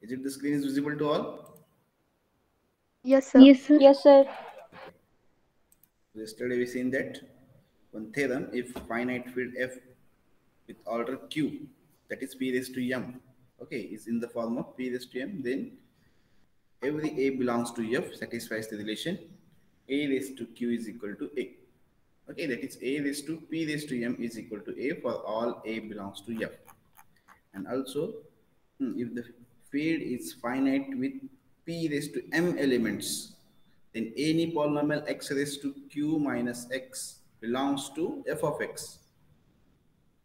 Is it the screen is visible to all? Yes, sir. Yes, sir. Yes, sir. Yesterday we seen that one theorem, if finite field f with order q, that is p raised to m, okay, is in the form of p raised to m, then every a belongs to f satisfies the relation a raised to q is equal to a. Okay, that is a raised to p raised to m is equal to a for all a belongs to f. And also, if the field is finite with p raised to m elements, then any polynomial x raised to q minus x belongs to f of x,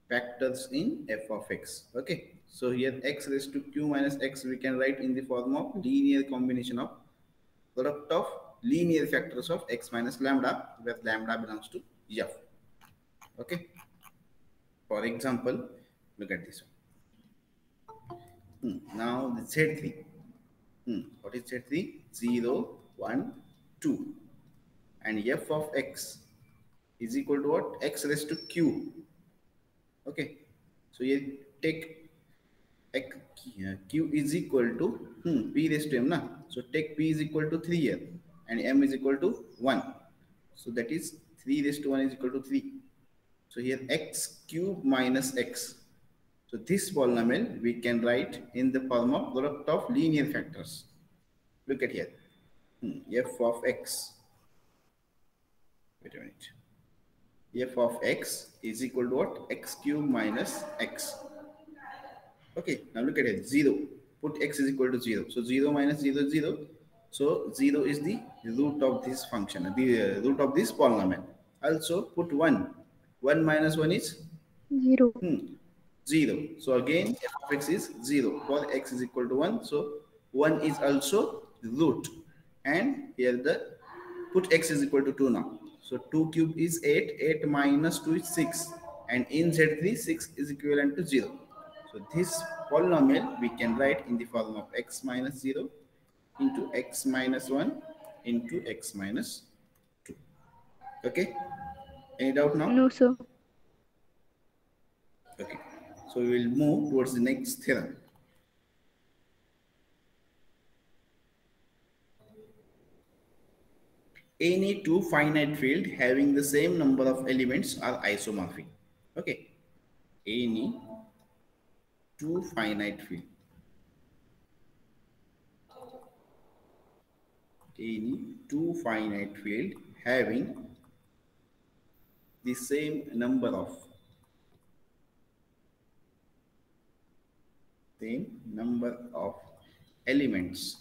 factors in f of x. Okay, so here x raised to q minus x we can write in the form of linear combination of product of linear factors of x minus lambda, where lambda belongs to f. Okay, for example, look at this one. Now the z3. What is z3? 0, 1, 2. And f of x is equal to what? X raised to q. Okay. So you take x, q is equal to p raised to m. Na? So take p is equal to 3 here and m is equal to 1. So that is 3 raised to 1 is equal to 3. So here x cube minus x. So this polynomial we can write in the form of product of linear factors. Look at here. F of x. Wait a minute. F of x is equal to what? X cube minus x. Okay, now look at it. 0. Put x is equal to 0. So 0 minus 0 is 0. So 0 is the root of this function, the root of this polynomial. Also put 1. 1 minus 1 is 0. 0. So again f of x is 0 for x is equal to 1. So 1 is also root. And here the put x is equal to 2 now. So 2 cube is 8. 8 minus 2 is 6. And in Z3, 6 is equivalent to 0. So this polynomial we can write in the form of x minus 0 into x minus 1 into x minus 2. Okay? Any doubt now? No, sir. Okay. So we will move towards the next theorem. Any two finite field having the same number of elements are isomorphic. Okay. Any two finite field. Any two finite field having the same number of elements,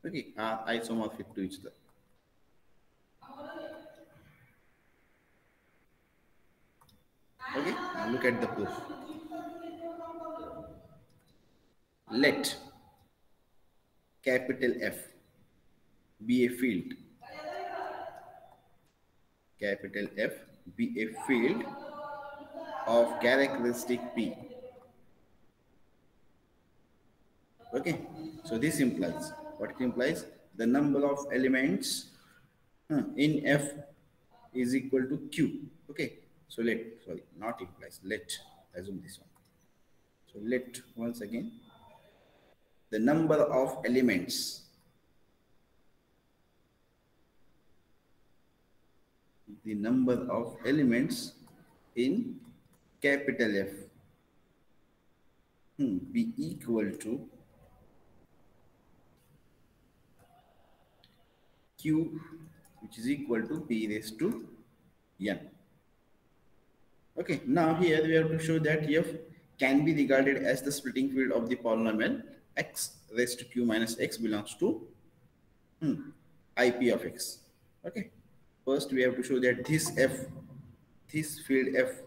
okay, are isomorphic to each other. Okay, now look at the proof. Let capital F be a field. Capital F be a field of characteristic P. Okay, so this implies, what it implies? The number of elements in F is equal to Q. Okay, so not implies, let assume this one. So let once again, the number of elements, in capital F be equal to Q, which is equal to P raised to N. Okay, now here we have to show that F can be regarded as the splitting field of the polynomial x raised to q minus x belongs to IP of x. Okay, first we have to show that this field F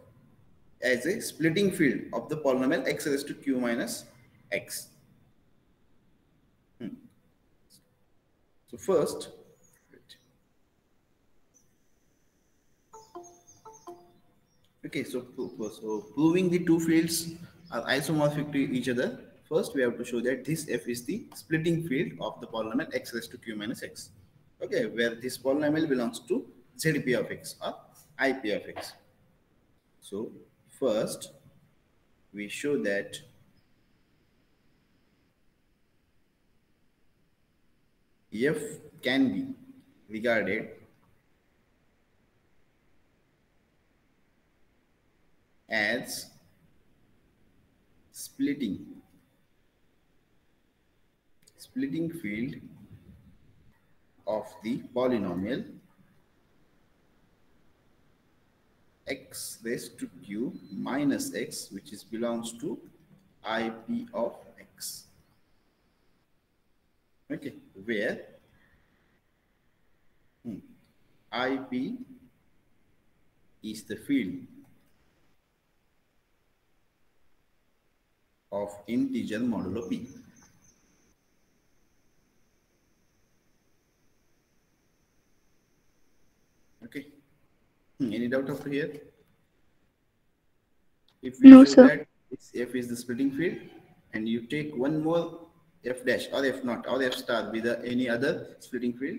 as a splitting field of the polynomial x raised to q minus x. So first, okay, so proving the two fields are isomorphic to each other, first we have to show that this f is the splitting field of the polynomial x raised to q minus x. Okay, where this polynomial belongs to ZP of x or IP of x. So first we show that F can be regarded as splitting field of the polynomial x raised to q minus x, which is belongs to IP of x. Okay, where IP is the field of integer modulo p. Okay, any doubt up here? If we No, show sir. that this f is the splitting field and you take one more f dash or f naught or f star with any other splitting field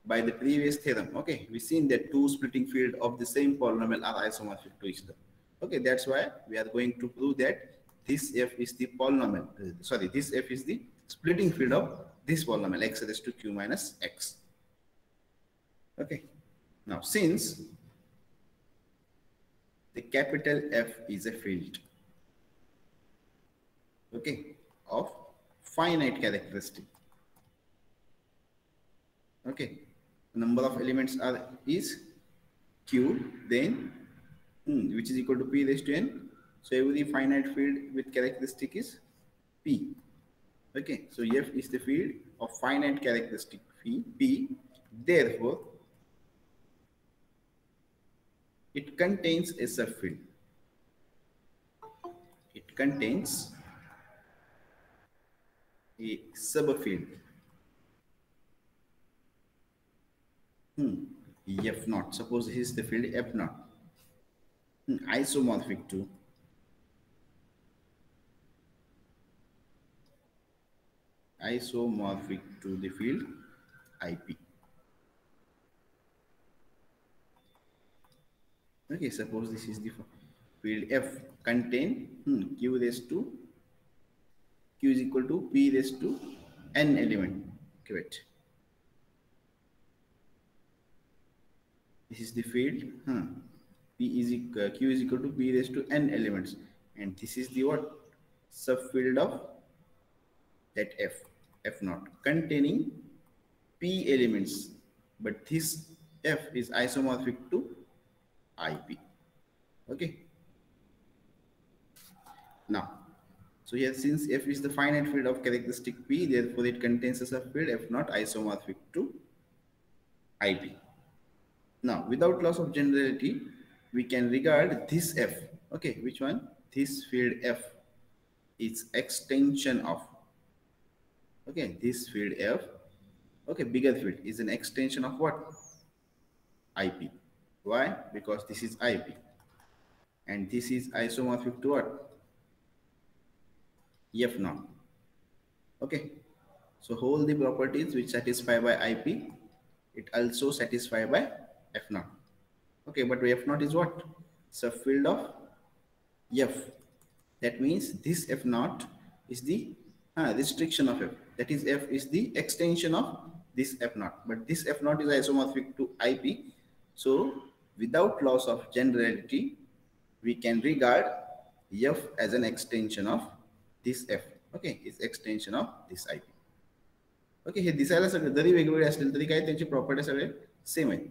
by the previous theorem, okay, we seen that two splitting field of the same polynomial are isomorphic to each other. Okay, that's why we are going to prove that this f is the polynomial, this f is the splitting field of this polynomial x raised to q minus x. Okay, now since the capital F is a field, okay, of finite characteristic. Okay, number of elements are is q, then which is equal to p raised to n. So every finite field with characteristic is p. Okay, so F is the field of finite characteristic p. Therefore, it contains a subfield. It contains a subfield. F naught. Suppose this is the field F naught. Isomorphic to the field IP. Okay, suppose this is the field F contain q is equal to p raised to n element. Correct. This is the field q is equal to p raised to n elements, and this is the what subfield of that f naught containing p elements, but this f is isomorphic to IP. Okay, now so here since f is the finite field of characteristic p, therefore it contains a subfield f naught isomorphic to IP. Now without loss of generality, we can regard this f, okay, which one, this field f is extension of, okay, this field f, okay, bigger field is an extension of what, IP. Why? Because this is IP and this is isomorphic to what, F naught. Okay, so all the properties which satisfy by IP, it also satisfy by F naught. Okay, but F naught is what, subfield of F. That means this F naught is the restriction of F. That is, F is the extension of this F naught. But this F naught is isomorphic to IP. So without loss of generality, we can regard F as an extension of this F. Okay, it's extension of this IP. Okay, हे दिसायला सगळे जरी वेगवेगळे असतील तरी काय त्यांची property सगळे same आहेत.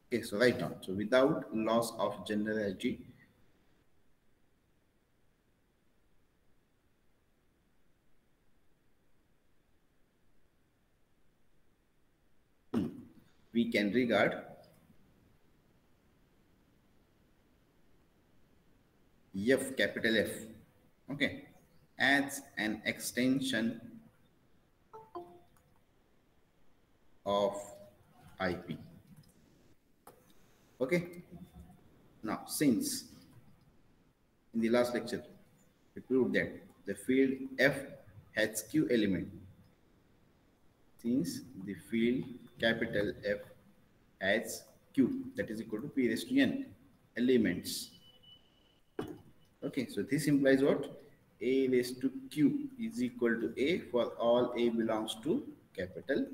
Okay, so write down. So without loss of generality, we can regard F, capital F, okay, as an extension of IP. Okay, now since in the last lecture we proved that the field F has q element, since the field capital F has q, that is equal to p raised to n elements. Okay, so this implies what, a raised to q is equal to a for all a belongs to capital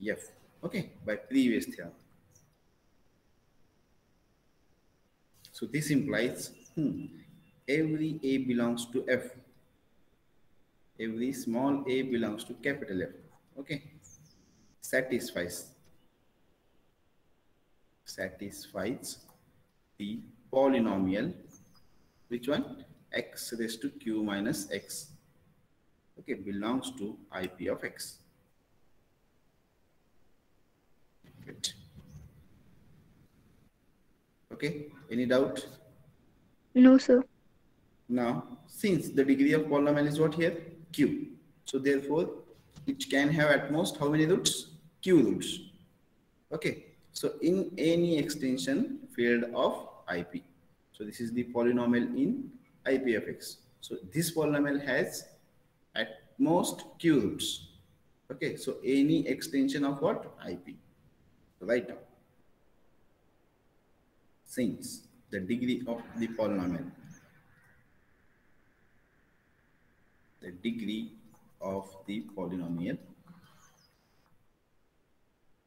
F. Okay, by previous theorem. So this implies every A belongs to F. Every small a belongs to capital F. Okay, satisfies the polynomial, which one? X raised to q minus x. Okay, belongs to IP of x. Good. Okay, any doubt? No, sir. Now, since the degree of polynomial is what here? Q. So therefore, it can have at most how many roots? Q roots. Okay. So in any extension field of IP. So this is the polynomial in IP of x. So this polynomial has at most Q roots. Okay. So any extension of what? IP. Right now. Since the degree of the polynomial, the degree of the polynomial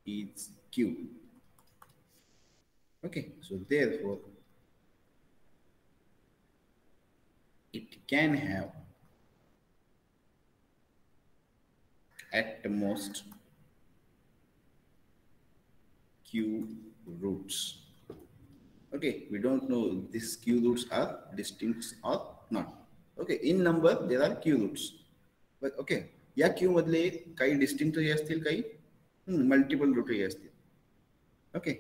is Q. Okay, so therefore it can have at most Q roots. Okay, we don't know these Q roots are distinct or not. Okay, in number there are Q roots. But okay, या Q मधले काही distinct असतील काही multiple root असतील. Okay,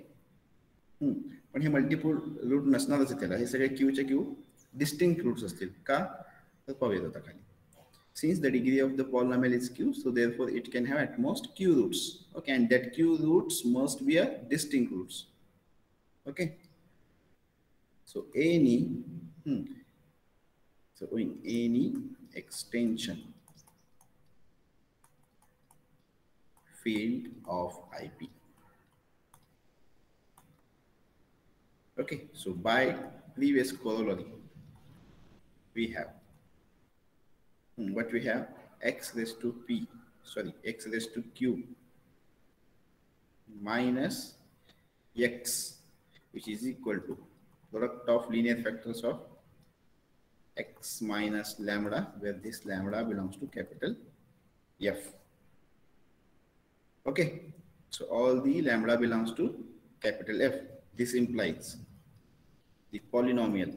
पण हे multiple root नसणारच आहे त्याला. हे सगळे क्यूचे क्यू डिस्टिंक्ट रूट्स असतील का तर पाहूयात आता खाली. Since the degree of the polynomial is q, so therefore it can have at most q roots. Okay, and that q roots must be a distinct roots. Okay, so in any extension field of IP. Okay, so by previous corollary, we have what we have? X raised to x raised to q minus x, which is equal to product of linear factors of x minus lambda, where this lambda belongs to capital F. Okay, so all the lambda belongs to capital F. This implies the polynomial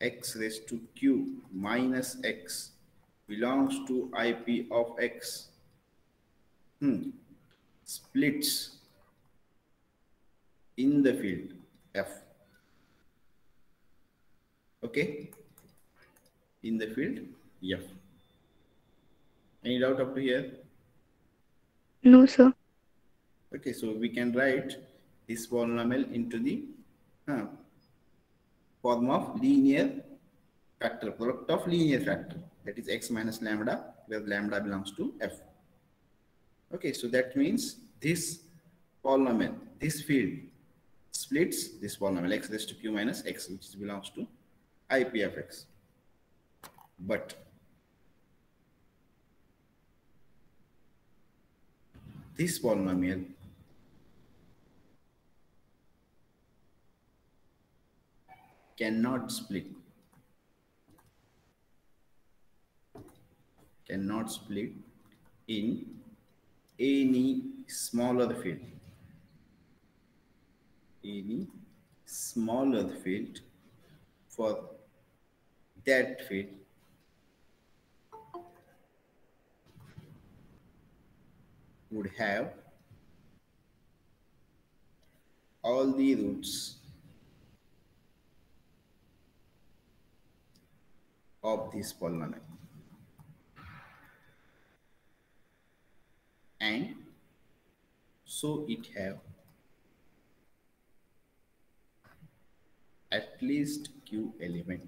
x raised to q minus x belongs to IP of x splits in the field F. Okay, in the field F. Any doubt up to here? No, sir. Okay, so we can write this polynomial into the form of linear factor, product of linear factor, that is x minus lambda, where lambda belongs to F. Okay, so that means this polynomial, this field splits this polynomial x raised to q minus x, which belongs to IP of x. But this polynomial cannot split in any smaller field. For that field would have all the roots of this polynomial, and so it have at least q element.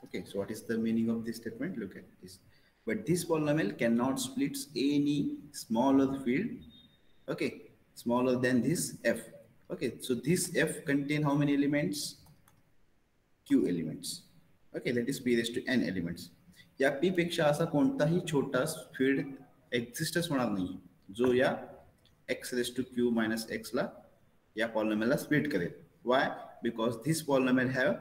Okay, so what is the meaning of this statement? Look at this. But this polynomial cannot split any smaller field, okay, smaller than this f. Okay, so this f contain how many elements? Q elements. Okay, that is p raised to n elements. या p पेक्षा असा कोणताही छोटा field एक्झिस्टच होणार नाही जो या x raised to q minus x ला या पॉलिनॉमियलला स्प्लिट करेल. Why? Because this polynomial have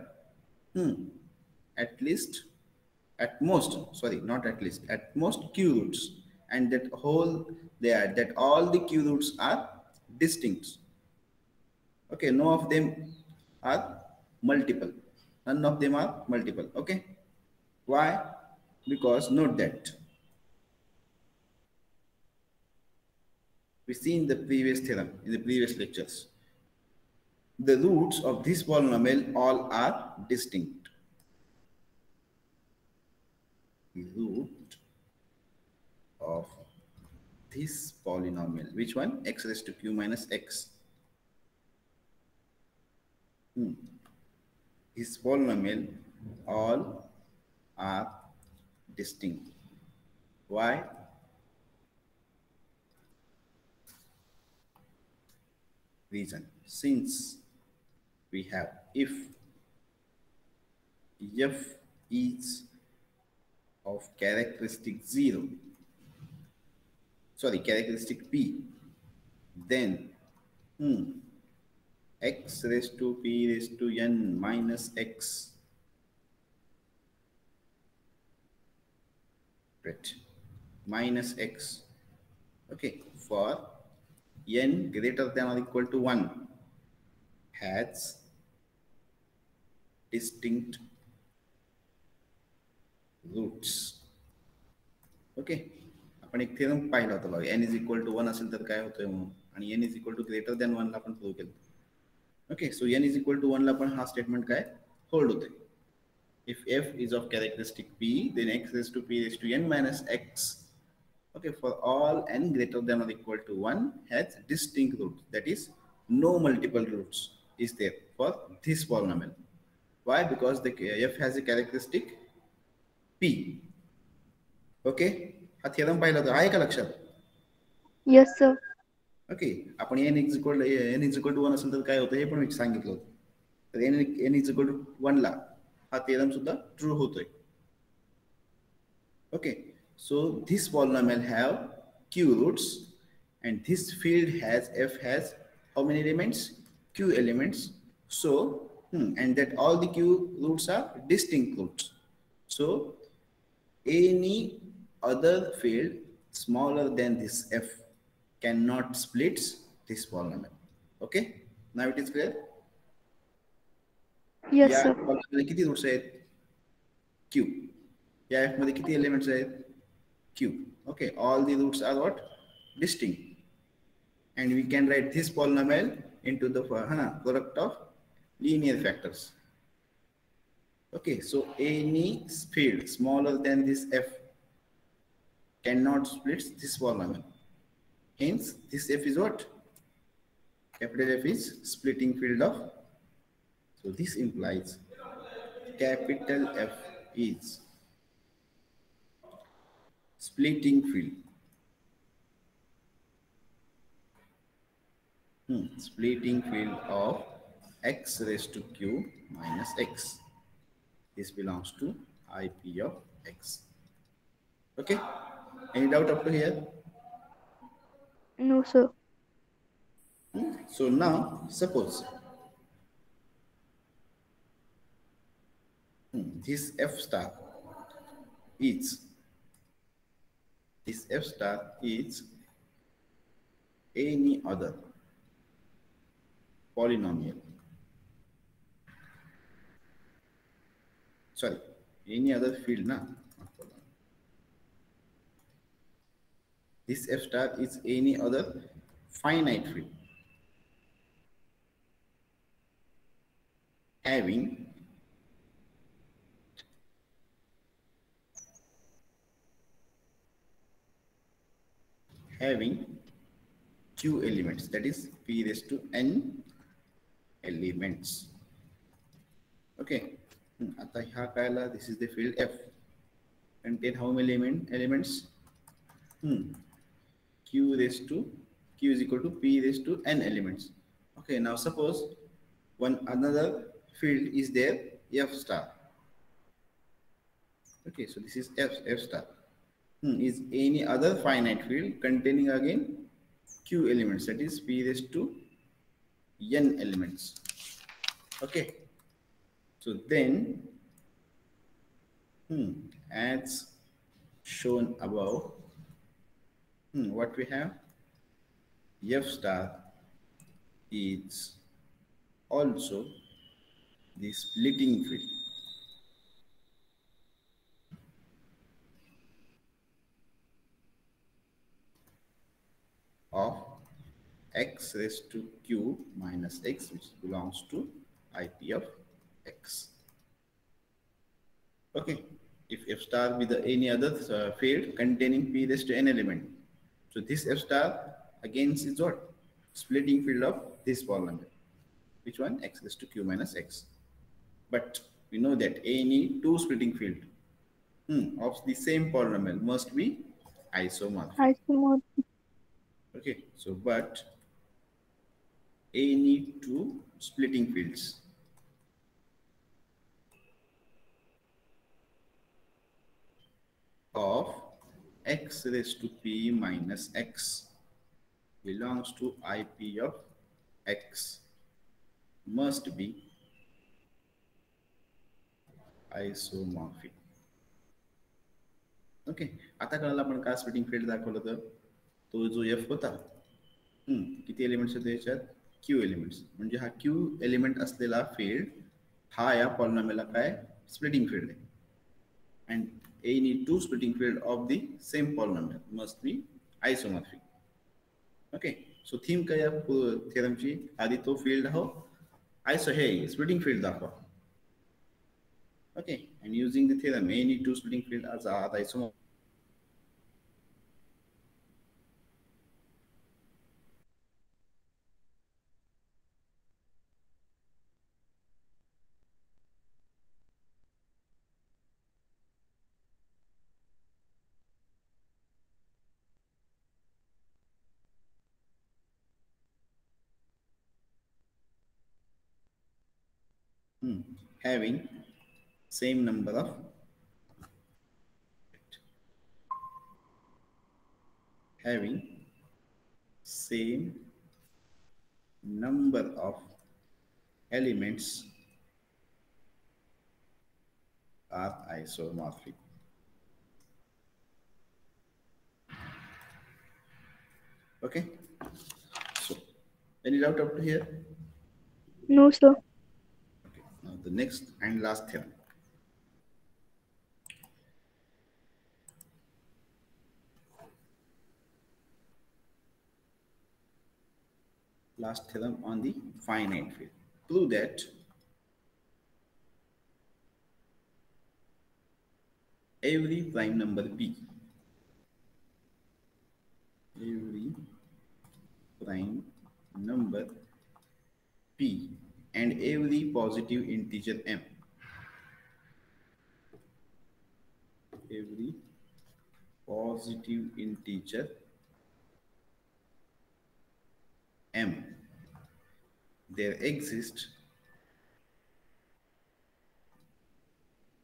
at least, at most, sorry, not at least, at most q roots, and that whole there that all the q roots are distinct. Okay, no of them are multiple, none of them are multiple. Okay, why? Because note that we see in the previous theorem, in the previous lectures, the roots of this polynomial all are distinct. The root of this polynomial, which one? X raised to q minus x. This polynomial all are distinct. Why? Reason, since we have if f is of characteristic 0, sorry, characteristic p, then x raised to p raised to n minus x, right, minus x, okay, for n greater than or equal to 1 has distinct roots. Okay, आपण एक theorem पाहिला होता बघा, n is equal to 1 असेल तर काय होतंय म्हणून, आणि n is equal to greater than 1 ला आपण प्रूव्ह केलं. Okay, so n is equal to 1 ला पण हा स्टेटमेंट काय होल्ड होते. If f is of characteristic p, then x raised to p raised to n minus x, okay, for all n greater than or equal to 1 has distinct roots, that is no multiple roots is there for this polynomial. Why? Because the f has a characteristic p. Okay, हा theorem पाहिला तर आहे का लक्षात? Yes, sir. Okay, आपण n is equal to 1 असेल तर काय होतं हे पण सांगितलं होतं. तर n इज इक्वल टू 1 ला हा थिअरम सुद्धा ट्रू होतोय. Okay, so this polynomial have q roots and this field has f has how many elements? Q elements. So and that all the q roots are distinct roots. So any other field smaller than this f cannot split this polynomial. Okay, now it is clear. Yes, या sir. polynomial किती roots आहेत? q. या f मध्ये किती elements आहेत? q. Okay, all the roots are what? Distinct, and we can write this polynomial into the product of linear factors. Okay, so any field smaller than this f cannot split this polynomial. Hence, this f is what? Capital F is splitting field of. So this implies capital F is splitting field. Splitting field of x raised to q minus x. This belongs to IP of x. Okay, any doubt up to here? No, sir. So now suppose this f star is any other polynomial, sorry, any other field na. This f star is any other finite field having q elements, that is p raised to n elements. Okay, आता ह्या Kayla this is the field f contain how many elements? q is equal to p raised to n elements. Okay, now suppose another field is there, f star. Okay, so this is F star. Is any other finite field containing again q elements, that is p raised to n elements. Okay, so then as shown above, what we have, F star is also the splitting field of x raised to q minus x, which belongs to IP of x. Okay, if f star be the any other field containing p raised to n element, so this f star against is what? Splitting field of this polynomial. Which one? X raised to q minus x. But we know that any two splitting field of the same polynomial must be isomorphic. Isomorphic. Okay, so but any two splitting fields of x raised to p minus x belongs to IP of x must be isomorphic. Okay, आता कळालं आपण का splitting field दाखवलं तर तो जो F होता, किती एलिमेंट्स होते याच्यात? Q elements. म्हणजे हा क्यू एलिमेंट असलेला फील्ड हा या पॉलिनॉमियलला काय स्प्लिटिंग फील्ड आहे. And any two splitting field of the same polynomial must be isomorphic. Okay, so theme काय या थेरमची? आधी तो फील्ड हो आयसो हे स्प्लिटिंग फील्ड दाखवा. Okay, and using the theorem, any two splitting field as are isomorphic. Having same number of elements are isomorphic. Okay, so any doubt up to here? No, sir. Okay, now the next and last theorem. Last theorem on the finite field. Prove that every prime number p, every prime number p and every positive integer m, every positive integer m, there exists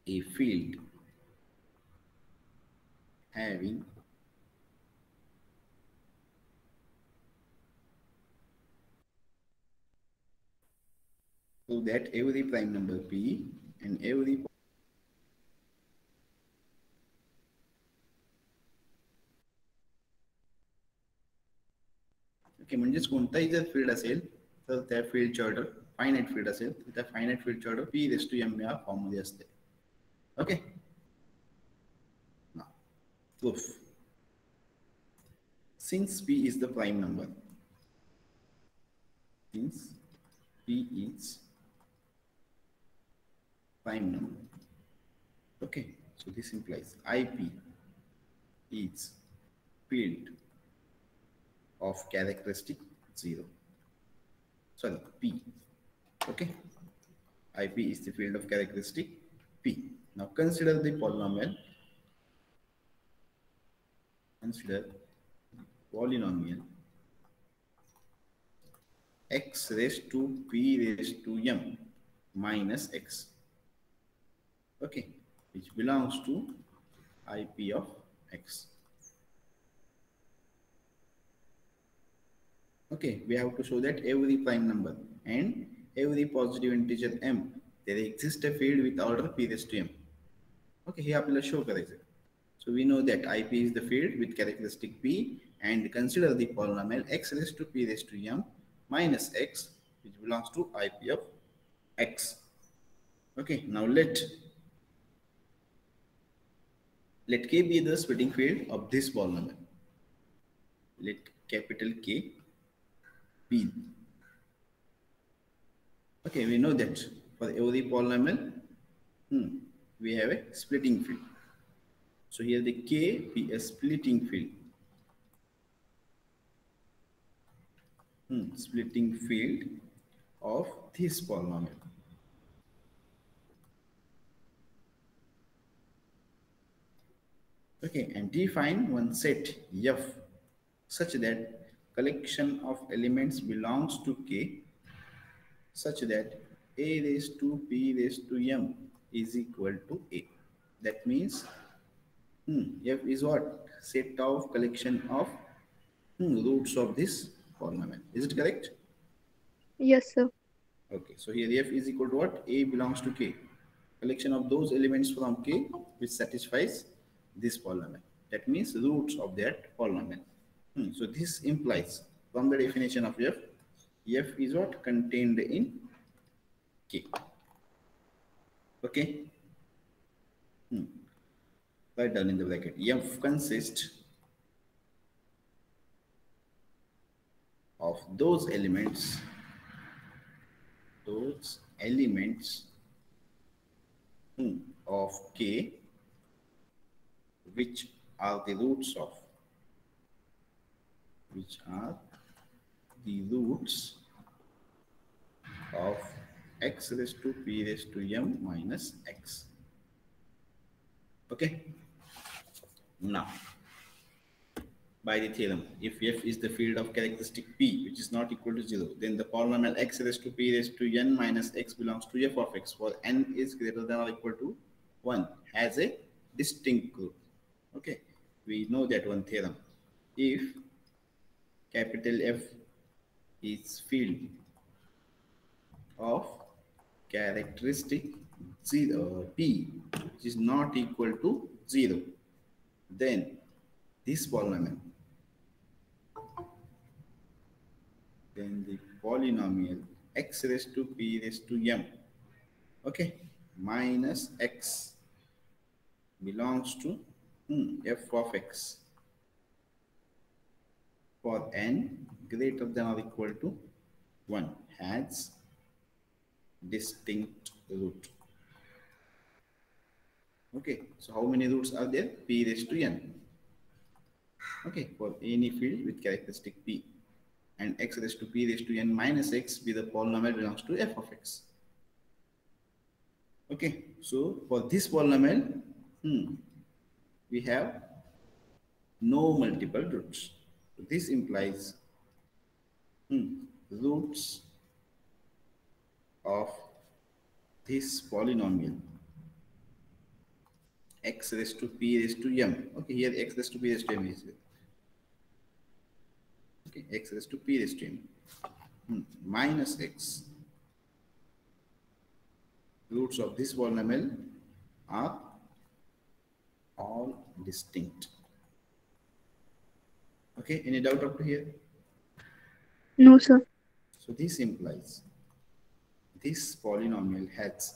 a field having so that every prime number p and every okay, म्हणजेच कोणताही जर field असेल तर त्या फील्डची order finite field असेल तर त्या finite फील्डची order p raise to m या फॉर्म मध्ये असते. Okay, proof. Since p is the prime number, since p is prime number, okay, so this implies IP is field of characteristic 0. Sorry, p. Okay, IP is the field of characteristic p. Now consider the polynomial. Consider polynomial x raised to p raised to m minus x. Okay, which belongs to IP of X. Okay, we have to show that every prime number and every positive integer m, there exists a field with order p raised to m. Okay, हे आपल्याला show करायचं. So we know that IP is the field with characteristic p, and consider the polynomial x raised to p raised to m minus x, which belongs to IP of x. Okay, now let k be the splitting field of this polynomial. Let capital K be. Okay, we know that for every polynomial, we have a splitting field. So here the K be a splitting field. Splitting field of this polynomial. Okay, and define one set F such that collection of elements belongs to K such that A raised to P raised to M is equal to A. That means F is what? Set of collection of roots of this polynomial. Is it correct? Yes, sir. Okay, so here F is equal to what? A belongs to K. Collection of those elements from K which satisfies this polynomial. That means roots of that polynomial. So this implies from the definition of F is what? Contained in K. Okay. Write down in the bracket. F consists of those elements of K which are the roots of x raised to p raised to m minus x. Okay. Now, by the theorem, if f is the field of characteristic p which is not equal to 0, then the polynomial x raised to p raised to n minus x belongs to f of x for n is greater than or equal to 1 has a distinct group. Okay, we know that one theorem. If capital F is field of characteristic 0 p which is not equal to 0, then this polynomial, then the polynomial x raised to p raised to m, okay, minus x belongs to f of x for n greater than or equal to 1 has distinct root. Okay, so how many roots are there? P raised to n. Okay, for any field with characteristic p, and x raised to p raised to n minus x be the polynomial belongs to f of x. Okay, so for this polynomial, we have no multiple roots. So this implies roots of this polynomial x raised to p raised to m. Okay, here x raised to p raised to m is there. Okay, x raised to p raised to m minus x. Roots of this polynomial are all distinct. Okay, any doubt up to here? No, sir. So this implies this polynomial has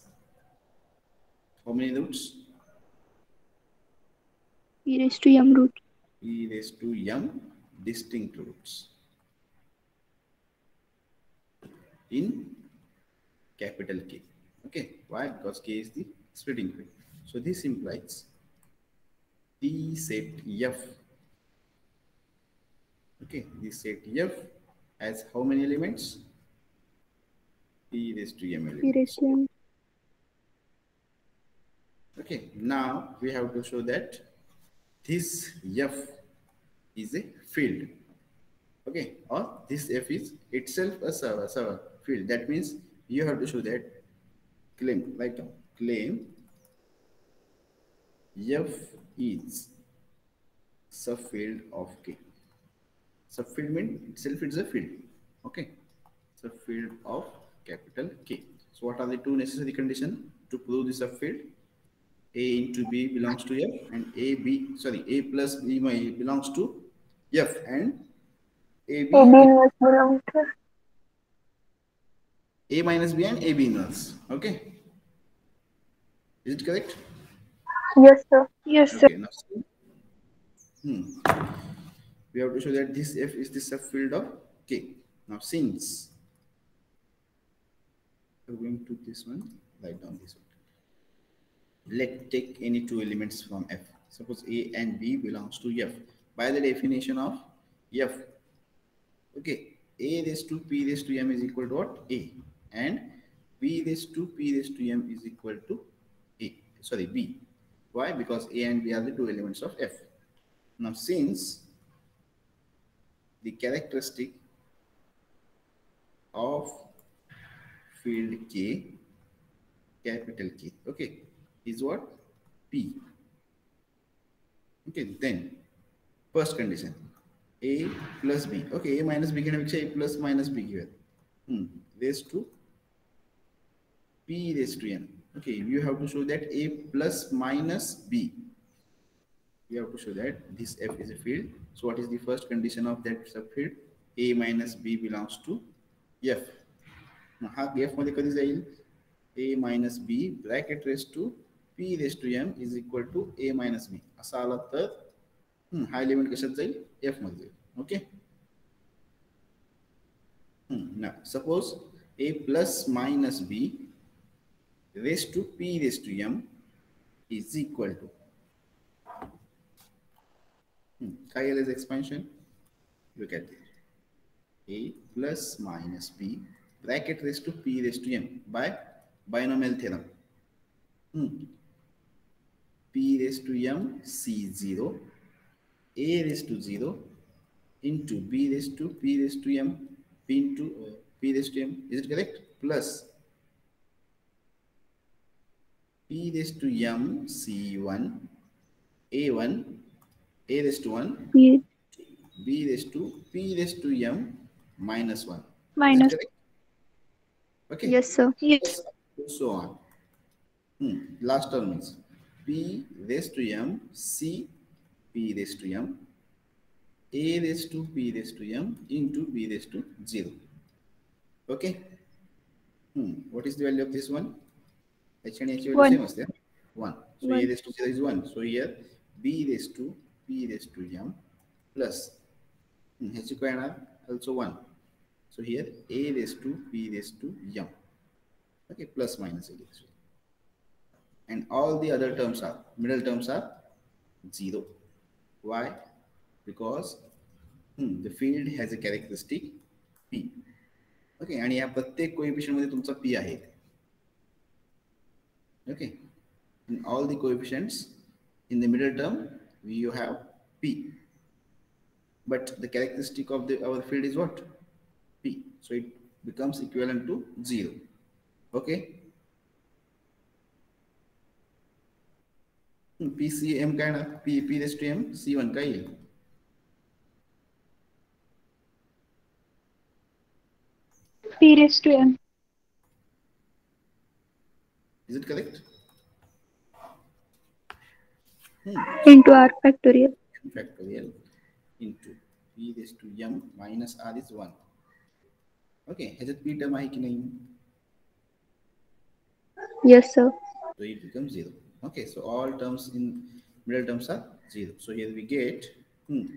how many roots? P raised to m root. P raised to m distinct roots in capital K. Okay, why? Because K is the splitting field. So this implies P set F. Okay, this set F has how many elements? P raised to m P elements. raised to m. Okay, now we have to show that this F is a field. Okay, or this F is itself a server field. That means you have to show that claim, right now, claim F is subfield of K. Subfield means itself is a field. Okay. Subfield of capital K. So what are the two necessary conditions to prove the subfield? A into B belongs to F and A plus B belongs to F and AB AB inverse belongs to. A minus B and AB inverse. Okay. Is it correct? Yes, sir. Yes, sir. Okay. Now we have to show that this F is the subfield of K. Now since we're going to this one, write down this one. Let's take any two elements from F. Suppose A and B belongs to F. By the definition of F, okay, A raised to P raised to M is equal to what? A. And B raised to P raised to M is equal to A. Sorry, B. Why? Because A and B are the two elements of F. Now, since the characteristic of field K, capital K, okay, is what? P. Okay, then first condition A plus B. Okay, A minus B can be A plus minus B here. Raised to P raised to N. Okay, you have to show that A plus minus B. You have to show that this F is a field. So what is the first condition of that subfield? A minus B belongs to F. Now, हा F मध्ये कधी जाईल? A minus B bracket raised to P raised to M is equal to A minus B. असा आला तर हा element कशात जाईल? F मध्ये जाईल. Okay. Now suppose A plus minus B raised to P raised to M is equal to Kyle is expansion. Look at it. A plus minus B bracket raised to P raised to M by binomial theorem. P raised to M C0 A raised to 0 into B raised to P raised to M P into P raised to M. Is it correct? Plus P raised to M C1 A1 A raised to 1 P B raised to P raised to M minus 1. Is it minus. correct? Okay. Yes, sir. Yes. So on. Last term is P raised to M C P raised to M A raised to P raised to M into B raised to 0. Okay. What is the value of this one? H and H value 1. same as there. 1. So A 1. raised to 0 is 1. So here B raised to P raised to M plus H square also 1. So here A raised to P raised to M. Okay, plus minus A. And all the other terms are, middle terms are 0. Why? Because the field has a characteristic P. Okay, आणि या प्रत्येक coefficient मध्ये तुमचा P आहे. Okay, in all the coefficients in the middle term you have P, but the characteristic of our field is what? P. So it becomes equivalent to 0. Okay. PCM काय ना P raised to M C1 काय येईल? P raised to M. Is it correct? Into R factorial. Factorial into P raised to M minus R is 1. Okay, ह्याच्यात P term आहे की नाही? Yes, sir. So it becomes 0. Okay, so all terms in middle terms are 0. So here we get wait.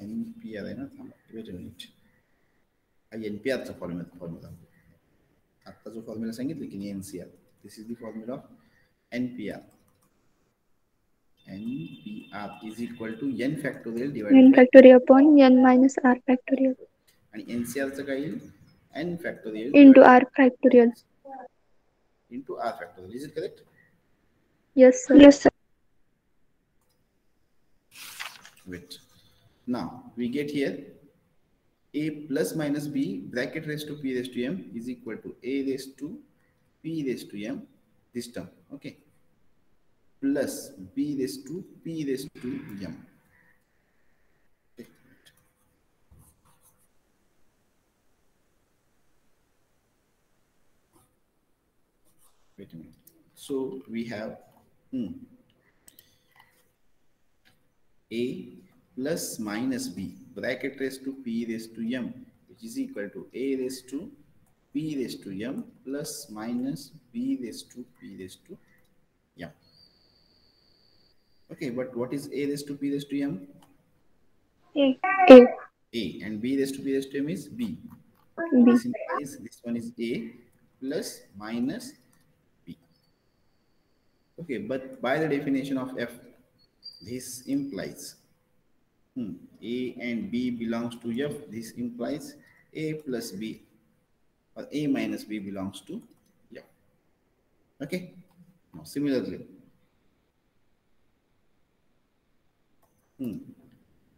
NPR आहे ना, wait a minute. हा NPR चा formula आता जो फॉर्म्युला सांगितलं की नाही NCR, this is the formula of NPR. NPR is equal to n factorial divided N by factorial upon N minus R factorial. आणि NCR चं काय येईल? N factorial Into R factorial. into R factorial. Is it correct? Yes, sir. Yes, sir. Wait. Now we get here a plus minus b bracket raised to p raised to m is equal to a raised to p raised to m, this term, okay, plus b raised to p raised to m. Okay. Wait a minute. So we have a plus minus b bracket raised to p raised to m, which is equal to a raised to p raised to m plus minus b raised to p raised to m. Okay, but what is a raised to p raised to m? A. A. A, and b raised to p raised to m is b. B. This implies this one is a plus minus b. Okay, but by the definition of f, this implies a and b belongs to f. This implies a plus b or a minus b belongs to f. Okay. Now similarly,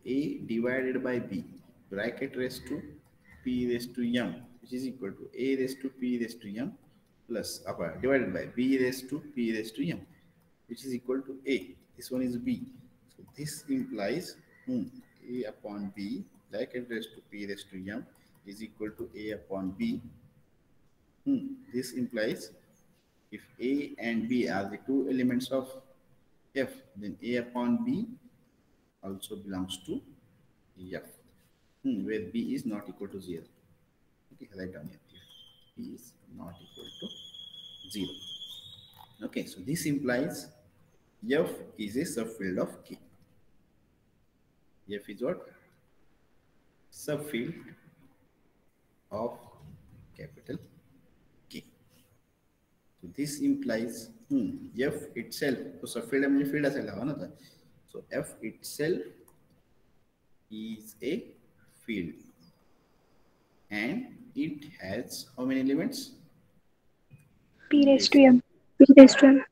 a divided by b bracket raised to p raised to m, which is equal to a raised to p raised to m plus upper divided by b raised to p raised to m, which is equal to a. This one is b. So this implies a upon b bracket raised to p raised to m is equal to a upon b. This implies if a and b are the two elements of f, then a upon b also belongs to f, where b is not equal to 0. Okay, write down here. If b is not equal to 0. Okay, so this implies f is a subfield of K. F is what? Subfield of capital K. So this implies f itself. So subfield म्हणजे field असायला हवा ना तर. So f itself is a field, and it has how many elements? P raised to M. P raised to M.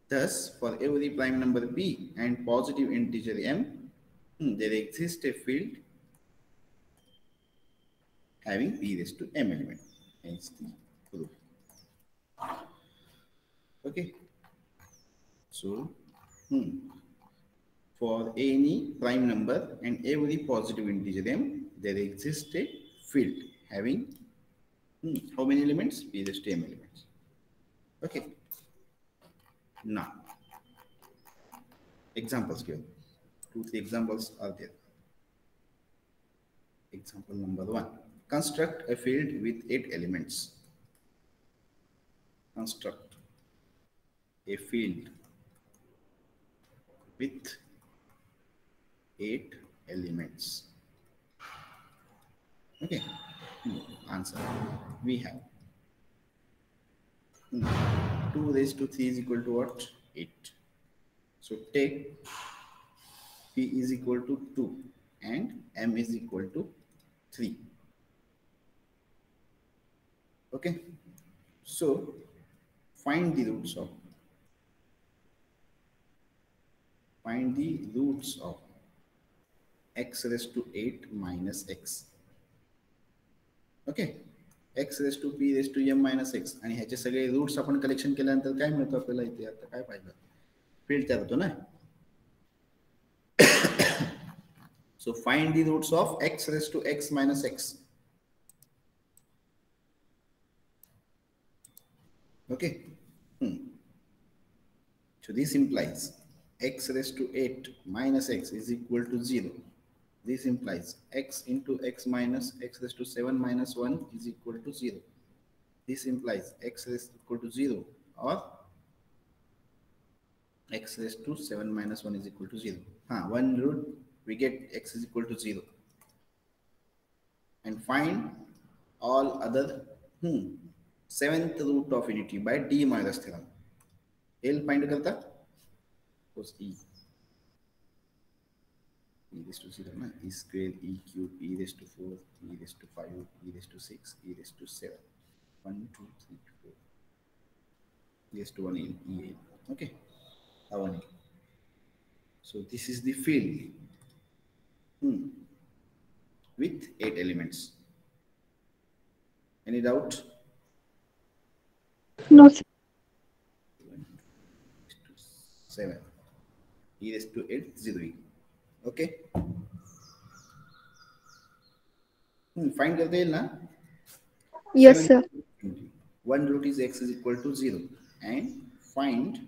Thus, for every prime number b and positive integer m, there exists a field having p raised to m element. Hence the proof. Okay. So, for any prime number and every positive integer m, there exists a field having how many elements? P raised to m elements. Okay. Now, examples given. 2-3 examples are there. Example number 1. Construct a field with 8 elements. Construct a field with 8 elements. Okay. Answer. We have 2 raised to 3 is equal to what? 8. So take p is equal to 2 and m is equal to 3. Okay. So find the roots of x raised to 8 minus x. Okay. x raised to p raised to m minus x, आणि ह्याचे सगळे roots आपण collection केल्यानंतर काय मिळतं आपल्याला इथे? आता काय पाहिलं? फील्ड तयार होतो ना. So find the roots of x raised to x minus x. Okay. So this implies x raised to 8 minus x is equal to 0. This implies x into x minus x raised to 7 minus 1 is equal to 0. This implies x raised to equal to 0, or x raised to 7 minus 1 is equal to 0. One root, we get x is equal to 0. And find all other 7th root of unity by D minus theorem. L find करता was E. E raised to 0, na? E square, E cube, E raised to 4, E raised to 5, E raised to 6, E raised to 7. 1, 2, 3, 4. E raised to 1, E8. Okay. 1. So this is the field with 8 elements. Any doubt? No, sir. 7 e raised to 8 0 e. Okay. Find करता येईल ना? Yes, 7 sir. 1 root is x is equal to 0 and find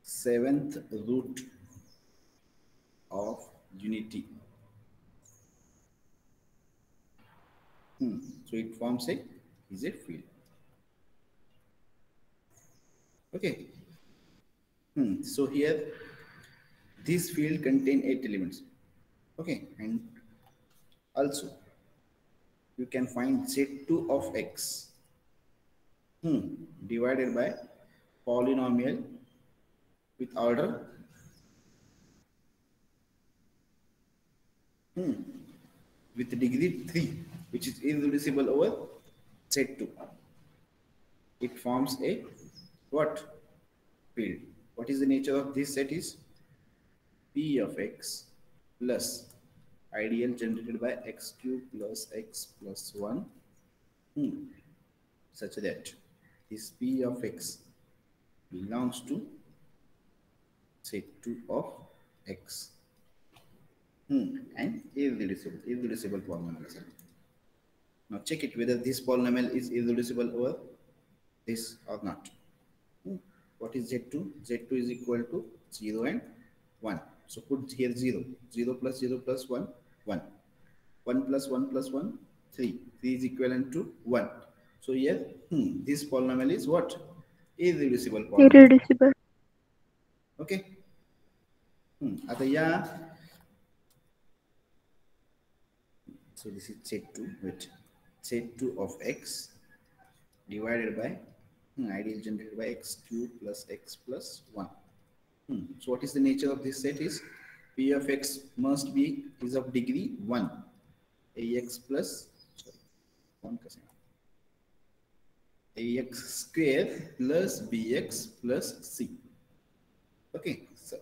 seventh root of unity. So it forms a field. Okay. So here this field contain 8 elements. Okay, and also you can find z2 of x divided by polynomial with order with degree 3, which is irreducible over z2. It forms a what? Field. What is the nature of this set is p of x plus ideal generated by x cube plus x plus 1 such that this p of x belongs to z2 of x and irreducible polynomial. Now check it whether this polynomial is irreducible over this or not. What is z2? Z2 is equal to 0 and 1. So put here 0. 0 plus 0 plus 1, 1. 1 plus 1 plus 1, 3. 3 is equivalent to 1. So here, this polynomial is what? Irreducible polynomial. Irreducible. Okay. आता या so this is z2 with z2 of x divided by ideal generated by x cube plus x plus 1. So what is the nature of this set is p of x must be is of degree 1. Ax plus ax square plus bx plus c. Okay, so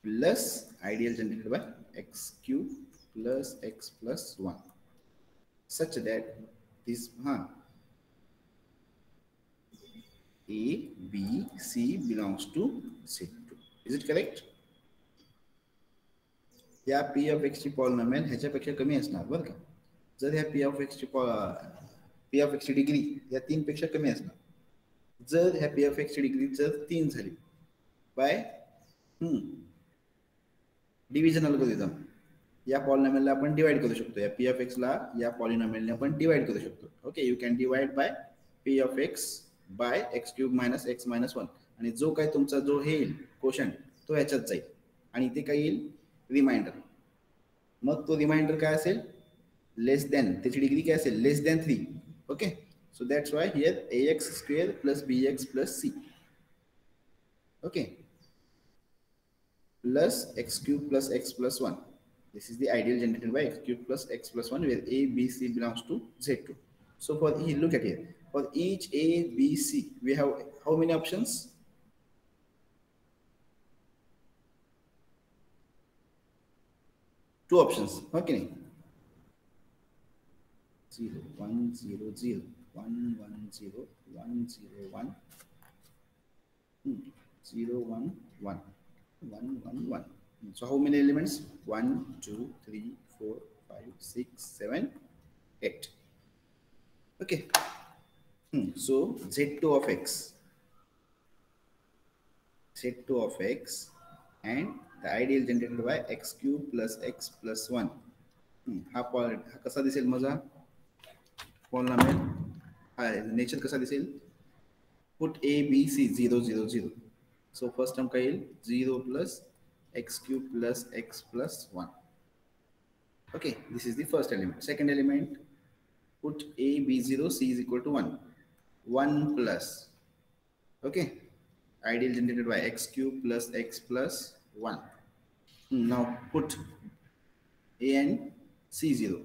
plus ideal generated by x cube plus x plus 1 such that this A, B, C belongs to Z2. Is it correct? या P of X ची polynomial ह्याच्यापेक्षा कमी असणार बरं का. जर ह्या P of X ची डिग्री या 3 पेक्षा कमी असणार. जर ह्या P of X ची डिग्री जर 3 झाली बाय डिव्हिजन अल्गोरिदम या पॉलिनॉमियलला आपण डिवाइड करू शकतो. या P of X ला या पॉलिनॉमियलने आपण डिवाइड करू शकतो. Okay, you can divide by P of X by x cube minus x minus 1 आणि जो काय तुमचा जो हे येईल क्वोशंट तो ह्याच्यात जाईल आणि इथे काय येईल रिमाइंडर. मग तो रिमाइंडर काय असेल लेस दॅन, त्याची डिग्री काय असेल less than 3. Okay, so that's why here ax square plus bx plus c. Okay, plus x cube plus x plus 1. This is the ideal generated by x cube plus x plus 1 where a, b, c belongs to z2. So for each, look at here. For each a, b, c, we have how many options? Two options. Okay. 0, 1, 0, 0, 1, 1, 0, 1, 0, 1, 0, 1, 1. 1, 1, 1. So how many elements? 1, 2, 3, 4, 5, 6, 7, 8. Okay. So z2 of x. Z2 of x and the ideal generated by x cube plus x plus 1. हा कसा दिसेल माझा polynomial? हा nature कसा दिसेल? Put a, b, c 0, 0, 0. So first term काय येईल 0 plus x cube plus x plus 1. Okay, this is the first element. Second element, put a, b, 0, c is equal to 1. 1 plus, okay, ideal generated by x cube plus x plus 1. Now put a and c 0.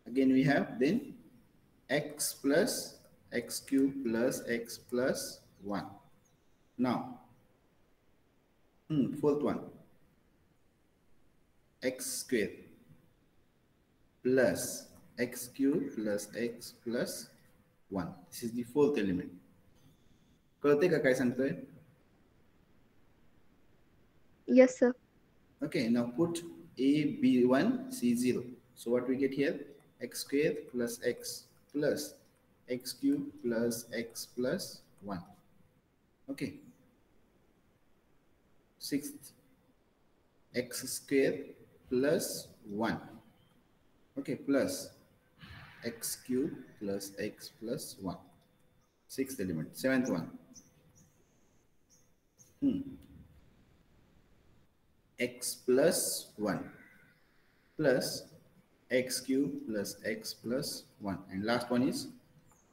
Again we have then x plus x cube plus x plus 1. Now, fourth one, x square plus x cube plus x plus 1. This is the fourth element. कळते का काय सांगतोय? Yes, sir. Okay, now put a b1 c0. So what we get here? X square plus x cube plus x plus 1. Okay. Sixth, x square plus 1. Okay, plus x cube plus x plus 1. Sixth element. Seventh one. X plus 1 plus x cube plus x plus 1. And last one is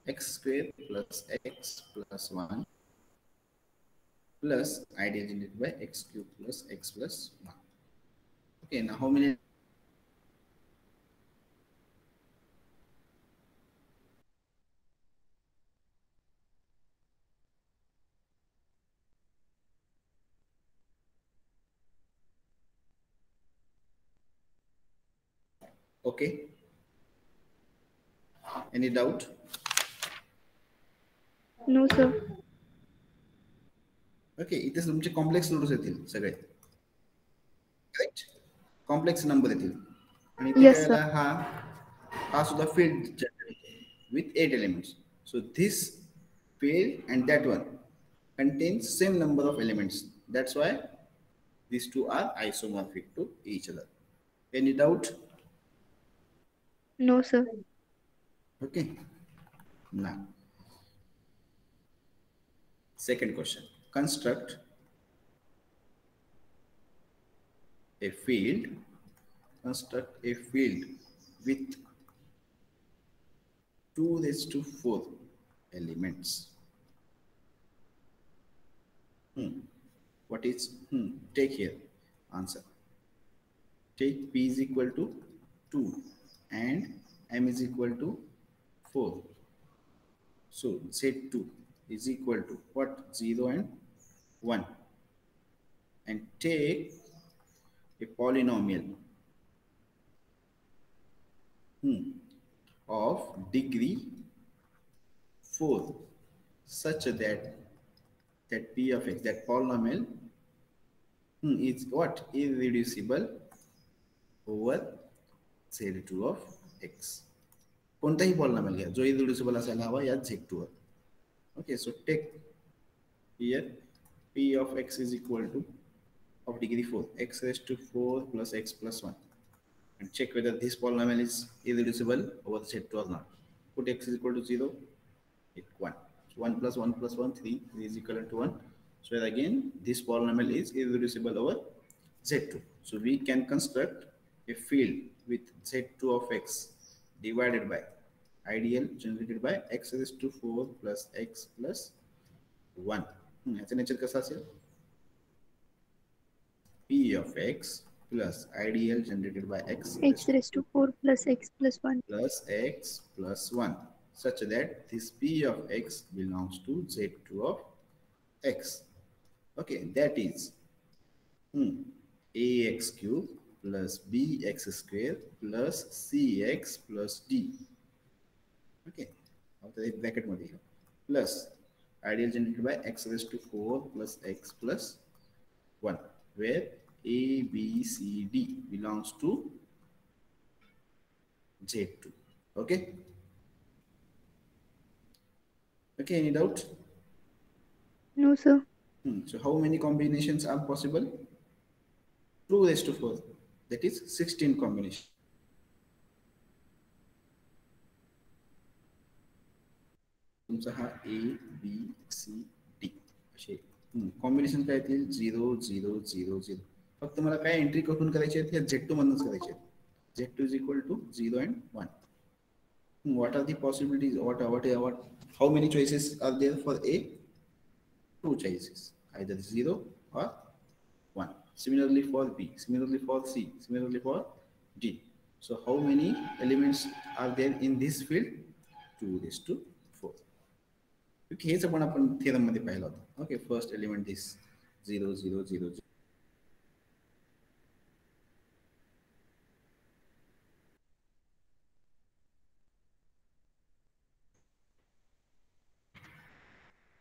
x square plus x plus 1 plus ideal generated by x cube plus x plus 1. Okay, now how many? Okay. Any doubt? No, sir. Okay, इथे तुमचे complex numbers येतील सगळे. Correct? Complex number येतील. आणि ते Yes, sir. काय हा सुद्धा field with 8 elements. So this field and that one contains same number of elements. That's why these two are isomorphic to each other. Any doubt? No, sir. Okay. Now, second question. Construct a field. Construct a field with 2 raised to 4 elements. What is take here answer. Take p is equal to 2 and m is equal to 4. So z2 is equal to what? 0 and 1. And take a polynomial of degree 4 such that p of x, that polynomial is what? Irreducible over z2 of x. कोणताही polynomial घ्या जो इरेड्युसिबल असायला हवा या z2 were. Okay, so take here p of x is equal to of degree 4, x raised to 4 plus x plus 1, and check whether this polynomial is irreducible over z2 or not. Put x is equal to 0, it 1. So 1 plus 1 plus 1, 3, 3 is equal to 1. So again, this polynomial is irreducible over z2. So we can construct a field with z2 of x divided by ideal generated by x raised to 4 plus x plus 1. याचा nature कसा असेल? p of x plus ideal generated by x raised to 4 plus x plus 1 plus x plus 1 such that this p of x belongs to z2 of x. Okay, that is ax cube plus bx square plus cx plus d. Okay, after the bracket मध्ये plus ideal generated by x raised to 4 plus x plus 1, where a, b, c, d belongs to z2. Okay. Okay, any doubt? No, sir. So how many combinations are possible? 2 raised to 4, that is 16 combinations. तुमचा हा A B C D असे combination काय येतील? 0 0 0 0. फक्त मला काय entry कुठून करायची आहे? z2 मधूनच करायची आहे. z2 is equal to 0 and 1. What are the possibilities? How many choices are there for A? 2 choices, either 0 or 1. Similarly for B, similarly for C, similarly for D. So how many elements are there in this field? 2 raised to 4. Okay, हेच आपण theorem मध्ये पाहिलं होतं. Okay, first element is 0 0 0 0.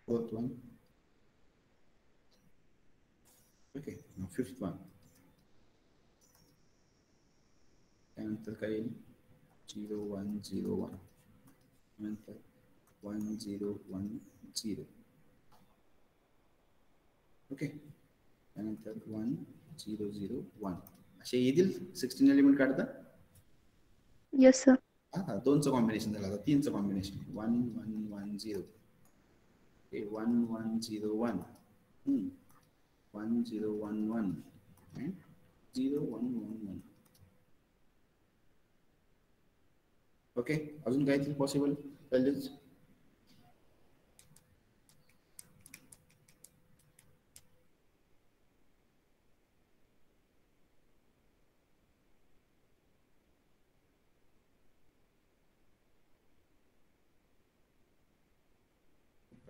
Fourth one. Okay, now fifth one. त्यानंतर काय येईल 0 1 0 1. नंतर 1 0 1 0. Okay, त्यानंतर 1 0 0 1 असे येतील 16 एलिमेंट काढता. Yes, sir. हा, दोनचं कॉम्बिनेशन झालं, आता तीनचं कॉम्बिनेशन 1 1 1 0. 1 1 0 1. 1 0 1 1 and 0 1 1 1. ओके, अजून काय येतील पॉसिबल व्हॅल्यूज?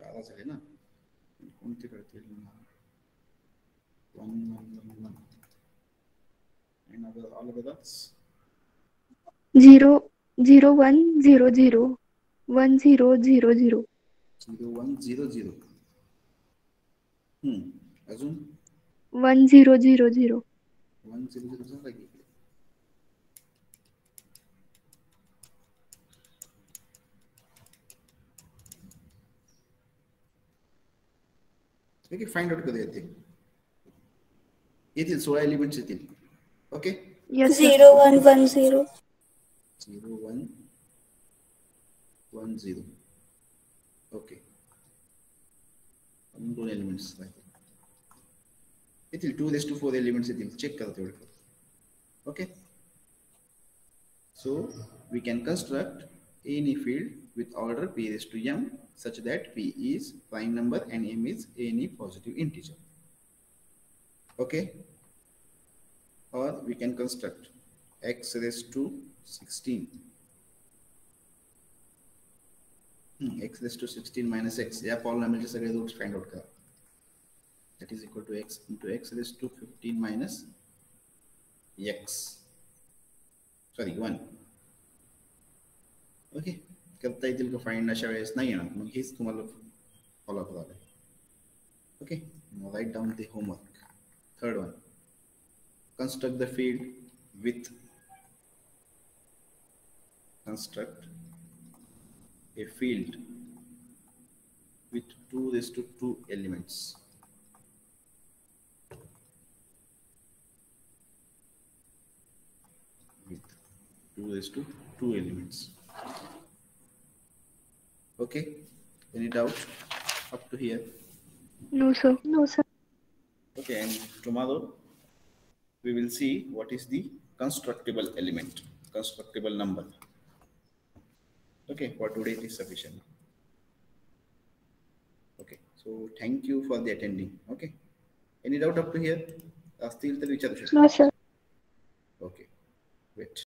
आवाज आहे ना, कोणते करतील? 1 1 1 1 and all of others 0 0 1 0 0 1 0 0 0 0 1 0 0. अजून 1 0 0 0 1 0 0 झाला की इकडे. ओके, फाइंड आउट करूया ते. येतील 16 एलिमेंट्स येतील. Okay, Yes, sir. 0 1 1 0 0 1 1 0. ओके, अजून 2 एलिमेंट्स येतील. 2 raised to 4 एलिमेंट्स येतील. चेक करा तेवढे. Okay, so we can construct any field with order p raised to m such that p is prime number and m is any positive integer. Okay, or we can construct x raised to 16. X raised to 16 minus x. या polynomial सगळे roots find out करा. That is equal to x into x raised to 15 minus x. Sorry, 1. Okay, करता येतील का find? अशा वेळेस नाही येणार, मग हेच तुम्हाला फॉलो करावं लागेल. Okay, write down the homework. Third one, construct the field with construct a field with 2 raised to 2 elements. With 2 raised to 2 elements. Okay, any doubt up to here? No, sir. No, sir. Okay, and tomorrow we will see what is the constructible element, constructible number. Okay, for today it is sufficient. Okay, so thank you for the attending. Okay, any doubt up to here? असतील तर विचारू शकता. No, sir. Okay, wait.